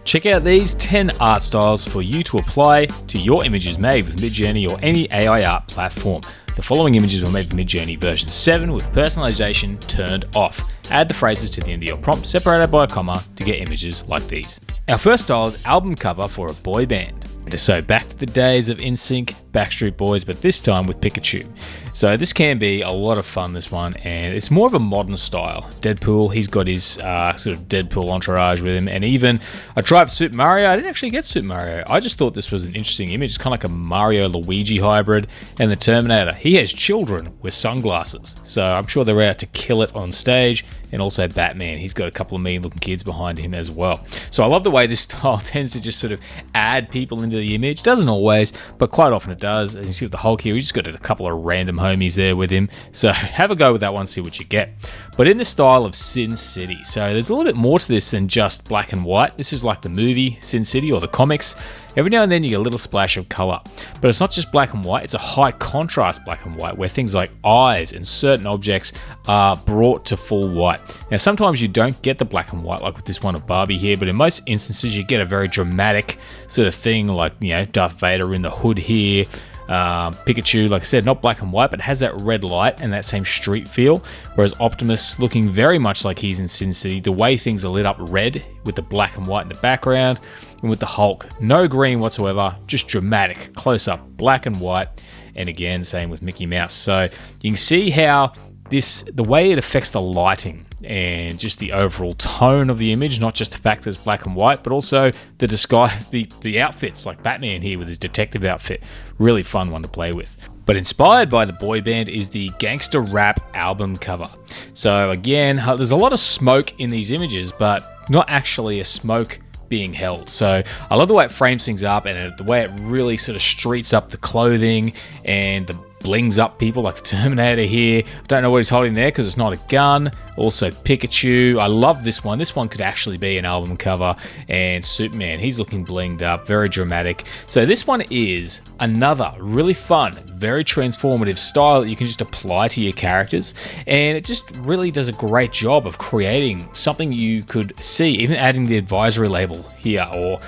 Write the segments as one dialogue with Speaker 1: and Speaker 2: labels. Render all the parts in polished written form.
Speaker 1: Check out these 10 art styles for you to apply to your images made with Midjourney or any AI art platform. The following images were made with Midjourney version 7 with personalization turned off. Add the phrases to the end of your prompt separated by a comma to get images like these. Our first style is album cover for a boy band. So back to the days of NSYNC, Backstreet Boys, but this time with Pikachu. So this can be a lot of fun, this one, and it's more of a modern style. Deadpool, he's got his sort of Deadpool entourage with him, and even I tried Super Mario. I didn't actually get Super Mario. I just thought this was an interesting image. It's kind of like a Mario-Luigi hybrid, and the Terminator. He has children with sunglasses, so I'm sure they're out to kill it on stage. And also Batman, he's got a couple of mean looking kids behind him as well. So I love the way this style tends to just sort of add people into the image. Doesn't always, but quite often it does. As you see with the Hulk here, he's just got a couple of random homies there with him. So have a go with that one, see what you get. But in the style of Sin City. So there's a little bit more to this than just black and white. This is like the movie Sin City or the comics. Every now and then you get a little splash of color, but it's not just black and white, it's a high contrast black and white where things like eyes and certain objects are brought to full white. Now sometimes you don't get the black and white like with this one of Barbie here, but in most instances you get a very dramatic sort of thing like, you know, Darth Vader in the hood here. Pikachu, like I said, not black and white, but has that red light and that same street feel, whereas Optimus looking very much like he's in Sin City, the way things are lit up red with the black and white in the background, and with the Hulk, no green whatsoever, just dramatic, close up, black and white, and again, same with Mickey Mouse. So you can see how the way it affects the lighting and just the overall tone of the image, not just the fact that it's black and white, but also the disguise, the outfits, like Batman here with his detective outfit. Really fun one to play with. But inspired by the boy band is the Gangsta rap album cover. So again, there's a lot of smoke in these images, but not actually a smoke being held. So I love the way it frames things up and the way it really sort of streets up the clothing and the blings up people like the Terminator here. I don't know what he's holding there because it's not a gun. Also Pikachu. I love this one. This one could actually be an album cover. And Superman, he's looking blinged up, very dramatic. So this one is another really fun, very transformative style that you can just apply to your characters. And it just really does a great job of creating something you could see, even adding the advisory label here or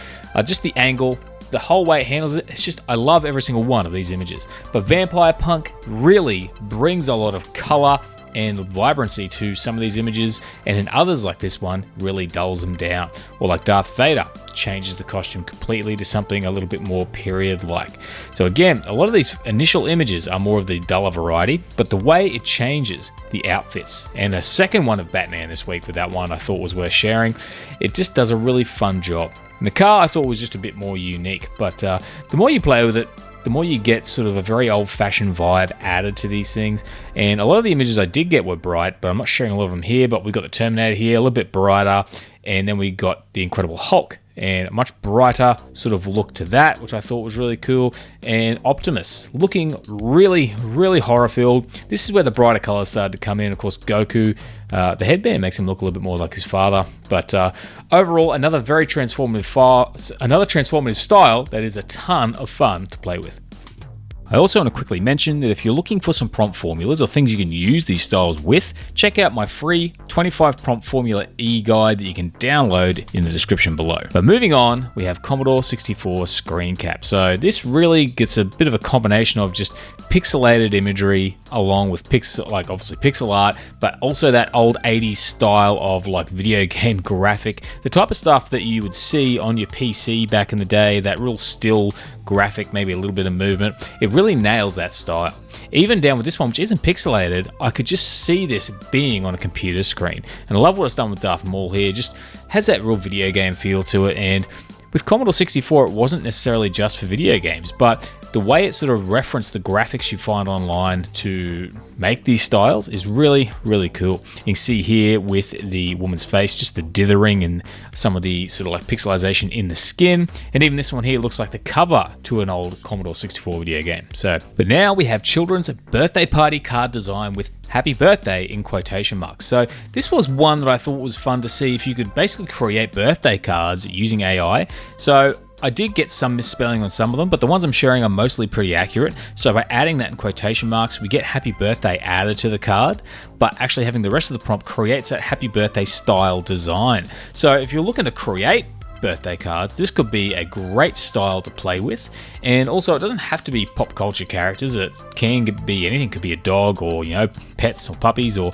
Speaker 1: just the angle. The whole way it handles it, it's just, I love every single one of these images. But Vampirepunk really brings a lot of color and vibrancy to some of these images, and in others like this one, really dulls them down. Or like Darth Vader, changes the costume completely to something a little bit more period-like. So again, a lot of these initial images are more of the duller variety, but the way it changes the outfits, and a second one of Batman this week with that one I thought was worth sharing, it just does a really fun job. And the car I thought was just a bit more unique, but the more you play with it, the more you get sort of a very old-fashioned vibe added to these things. And a lot of the images I did get were bright, but I'm not sharing a lot of them here, but we got the Terminator here, a little bit brighter, and then we got the Incredible Hulk, and a much brighter sort of look to that, which I thought was really cool. And Optimus looking really, really horror-filled. This is where the brighter colors started to come in. Of course, Goku, the headband makes him look a little bit more like his father. But overall, another very transformative style that is a ton of fun to play with. I also want to quickly mention that if you're looking for some prompt formulas or things you can use these styles with, check out my free 25 prompt formula e-guide that you can download in the description below. But moving on, we have Commodore 64 Screencap. So this really gets a bit of a combination of just pixelated imagery along with obviously pixel art, but also that old 80s style of like video game graphic, the type of stuff that you would see on your PC back in the day, that real still graphic, maybe a little bit of movement. It really nails that style. Even down with this one, which isn't pixelated, I could just see this being on a computer screen. And I love what it's done with Darth Maul here. Just has that real video game feel to it. And with Commodore 64, it wasn't necessarily just for video games, but the way it sort of referenced the graphics you find online to make these styles is really, really cool. You can see here with the woman's face, just the dithering and some of the sort of like pixelization in the skin. And even this one here looks like the cover to an old Commodore 64 video game. But now we have children's birthday party card design with happy birthday in quotation marks. So this was one that I thought was fun to see if you could basically create birthday cards using AI. So I did get some misspelling on some of them, but the ones I'm sharing are mostly pretty accurate. So by adding that in quotation marks, we get happy birthday added to the card, but actually having the rest of the prompt creates that happy birthday style design. So if you're looking to create birthday cards, this could be a great style to play with. And also, it doesn't have to be pop culture characters. It can be anything. It could be a dog, or pets or puppies, or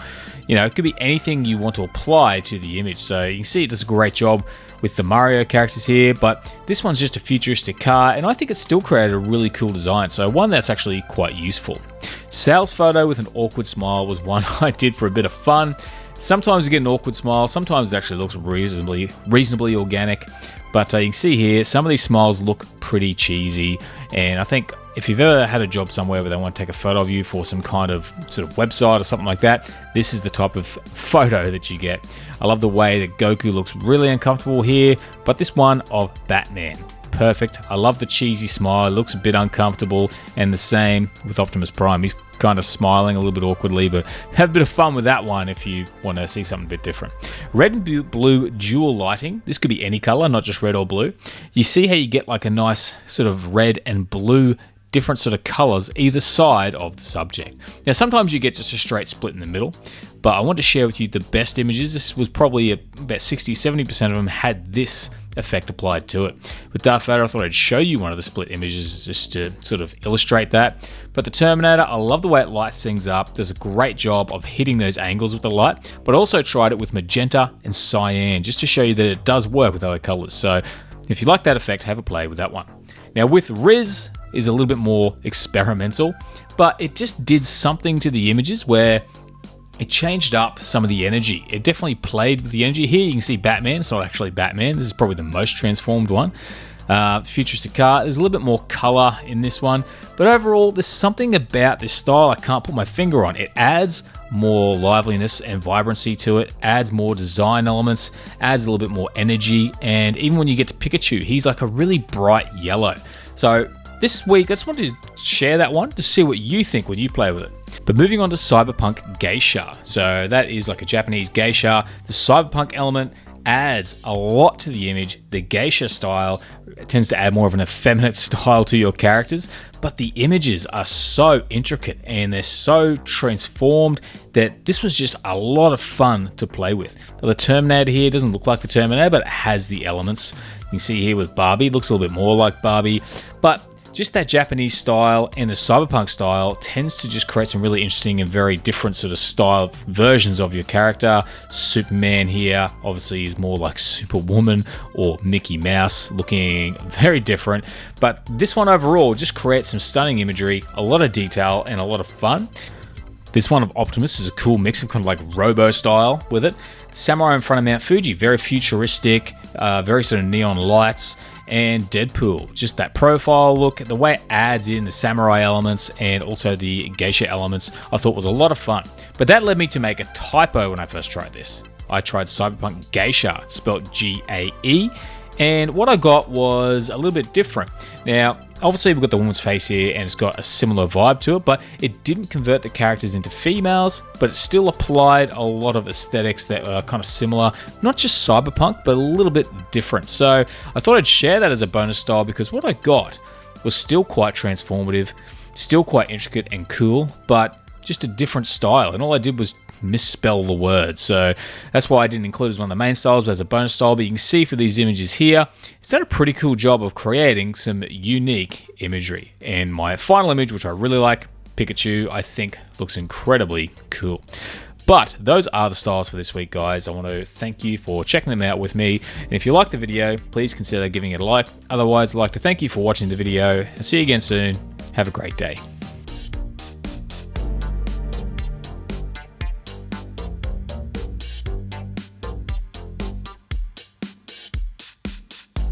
Speaker 1: it could be anything you want to apply to the image. So you can see it does a great job with the Mario characters here, but this one's just a futuristic car, and I think it still created a really cool design, so one that's actually quite useful. Sales photo with an awkward smile was one I did for a bit of fun. Sometimes you get an awkward smile, sometimes it actually looks reasonably organic, but you can see here, some of these smiles look pretty cheesy, and I think if you've ever had a job somewhere where they want to take a photo of you for some kind of sort of website or something like that, this is the type of photo that you get. I love the way that Goku looks really uncomfortable here, but this one of Batman, perfect. I love the cheesy smile, it looks a bit uncomfortable, and the same with Optimus Prime. He's kind of smiling a little bit awkwardly, but have a bit of fun with that one if you want to see something a bit different. Red and blue dual lighting. This could be any color, not just red or blue. You see how you get like a nice sort of red and blue different sort of colors either side of the subject. Now, sometimes you get just a straight split in the middle, but I want to share with you the best images. This was probably about 60-70% of them had this effect applied to it. With Darth Vader, I thought I'd show you one of the split images just to sort of illustrate that. But the Terminator, I love the way it lights things up, does a great job of hitting those angles with the light, but also tried it with magenta and cyan just to show you that it does work with other colors. So if you like that effect, have a play with that one. Now with Rizz is a little bit more experimental, but it just did something to the images where it changed up some of the energy. It definitely played with the energy. Here you can see Batman. It's not actually Batman. This is probably the most transformed one. Futuristic car. There's a little bit more color in this one. But overall, there's something about this style I can't put my finger on. It adds more liveliness and vibrancy to it, adds more design elements, adds a little bit more energy. And even when you get to Pikachu, he's like a really bright yellow. So this week, I just wanted to share that one to see what you think when you play with it. But moving on to Cyberpunk Geisha. So that is like a Japanese geisha. The Cyberpunk element adds a lot to the image. The geisha style tends to add more of an effeminate style to your characters, but the images are so intricate and they're so transformed that this was just a lot of fun to play with. The Terminator here doesn't look like the Terminator, but it has the elements. You can see here with Barbie, it looks a little bit more like Barbie, but just that Japanese style and the Cyberpunk style tends to just create some really interesting and very different sort of style versions of your character. Superman here obviously is more like Superwoman or Mickey Mouse, looking very different. But this one overall just creates some stunning imagery, a lot of detail, and a lot of fun. This one of Optimus is a cool mix of kind of like Robo style with it. Samurai in front of Mount Fuji, very futuristic, very sort of neon lights. And Deadpool, just that profile look, the way it adds in the samurai elements and also the geisha elements, I thought was a lot of fun. But that led me to make a typo when I first tried this. I tried Cyberpunk Geisha, spelled G-A-E, and what I got was a little bit different. Now, obviously we've got the woman's face here and it's got a similar vibe to it, but it didn't convert the characters into females, but it still applied a lot of aesthetics that are kind of similar, not just cyberpunk, but a little bit different. So I thought I'd share that as a bonus style because what I got was still quite transformative, still quite intricate and cool, but just a different style. And all I did was misspell the word, so that's why I didn't include it as one of the main styles, but as a bonus style. But you can see for these images here, it's done a pretty cool job of creating some unique imagery. And my final image, which I really like, Pikachu, I think looks incredibly cool. But those are the styles for this week, guys. I want to thank you for checking them out with me. And if you liked the video, please consider giving it a like. Otherwise, I'd like to thank you for watching the video and see you again soon. Have a great day.